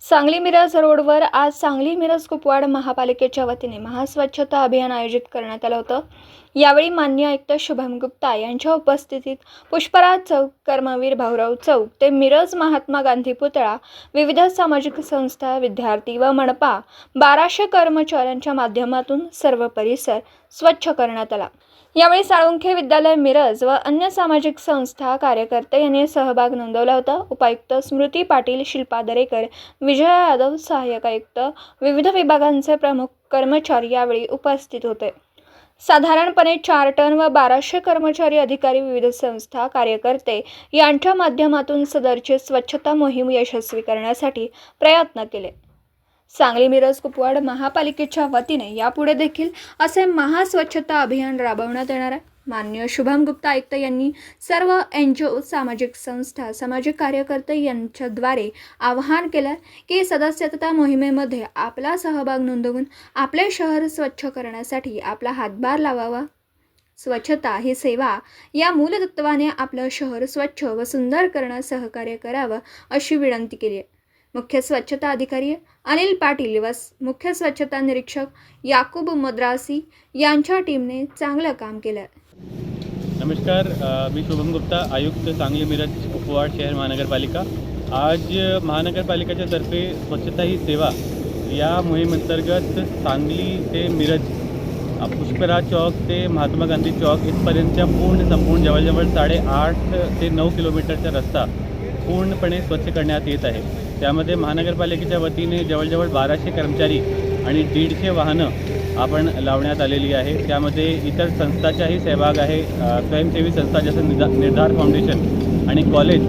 सांगली मिरज रोडवर आज सांगली मिरज कुपवाड महापालिकेच्या वतीने महास्वच्छता अभियान आयोजित करण्यात आलं होतं। यावेळी माननीय आयुक्त शुभम गुप्ता यांच्या उपस्थितीत पुष्पराज चौक, कर्मवीर भाऊराव चौक ते मिरज महात्मा गांधी पुतळा, विविध सामाजिक संस्था, विद्यार्थी व मनपा 1200 कर्मचाऱ्यांच्या माध्यमातून सर्व परिसर स्वच्छ करण्यात आला। यावेळी साळुंखे विद्यालय मिरज व अन्य सामाजिक संस्था, कार्यकर्ते यांनी सहभाग नोंदवला होता। उपायुक्त स्मृती पाटील, शिल्पा दरेकर, विजय यादव, सहाय्यक आयुक्त, विविध विभागांचे प्रमुख कर्मचारी यावेळी उपस्थित होते। साधारणपणे 4 टन व 1200 कर्मचारी, अधिकारी, विविध संस्था, कार्यकर्ते यांच्या माध्यमातून सदरची स्वच्छता मोहीम यशस्वी करण्यासाठी प्रयत्न केले। सांगली मिरज कुपवाड महापालिकेच्या वतीने यापुढे देखील असे महास्वच्छता अभियान राबवण्यात येणार आहे। माननीय शुभम गुप्ता आयुक्त यांनी सर्व NGO, सामाजिक संस्था, सामाजिक कार्यकर्ते यांच्याद्वारे आवाहन केलं की सदस्यता मोहिमेमध्ये आपला सहभाग नोंदवून आपले शहर स्वच्छ करण्यासाठी आपला हातभार लावावा। स्वच्छता ही सेवा या मूलतत्वाने आपलं शहर स्वच्छ व सुंदर करण्यास सहकार्य करावं अशी विनंती केली आहे। मुख्य स्वच्छता अधिकारी अनिल पाटील व मुख्य स्वच्छता निरीक्षक याकूब मद्रासी यांच्या टीमने चांगलं काम केलं। नमस्कार, मी शुभम गुप्ता, आयुक्त सांगली मिरज कुपवाड शहर महानगरपालिका। आज महानगरपालिकेच्या तर्फे स्वच्छता ही सेवा या मोहिमेअंतर्गत सांगली ते मिरज, पुष्पराज चौक ते महात्मा गांधी चौक इथपर्यंतच्या संपूर्ण जवळजवळ 8.5 ते 9 किलोमीटरचा रस्ता पूर्णपणे स्वच्छ करण्यात येत आहे। त्यामध्ये महानगरपालिकेच्या वतीने जवळजवळ 1200 कर्मचारी आणि 150 वाहनं आपण लावण्यात आलेली आहे। त्यामध्ये इतर संस्थांचाही सहभाग आहे। स्वयंसेवी संस्था जसं निर्धार फाउंडेशन आणि कॉलेज,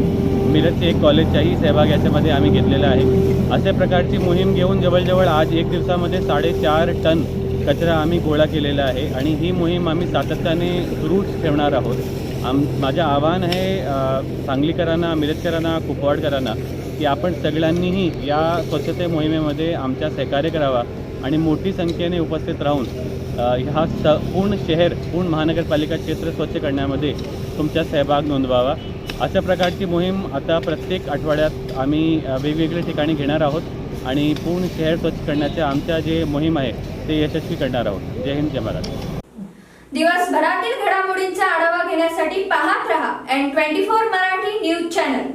मिरजचे एक कॉलेजचाही सहभाग याच्यामध्ये आम्ही घेतलेला आहे। अशा प्रकारची मोहीम घेऊन जवळजवळ आज 1 दिवसामध्ये 4.5 टन कचरा आम्ही गोळा केलेला आहे आणि ही मोहीम आम्ही सातत्याने सुरूच ठेवणार आहोत। माझं आव्हान आहे सांगलीकरांना, मिरजकरांना, कुपवाडकरांना की आपण सगळ्यांनीही या स्वच्छते मोहिमेमध्ये आमच्या सहकार्य करावा आणि मोठी संख्येने उपस्थित राहून पूर्ण महानगरपालिका क्षेत्र स्वच्छ करण्यामध्ये तुमचा सहभाग नोंदवावा। अशा प्रकारची मोहीम आता प्रत्येक आठवड्यात आम्ही वेगवेगळ्या ठिकाणी घेणार आहोत आणि पूर्ण शहर स्वच्छ करण्याचे आमच्या जे मोहीम आहे ते यशस्वी करणार आहोत। जय हिंद, जय महाराष्ट्र। दिवसभरातील घडामोडींचा आढावा घेण्यासाठी पाहत रहा N24 मराठी न्यूज चॅनल।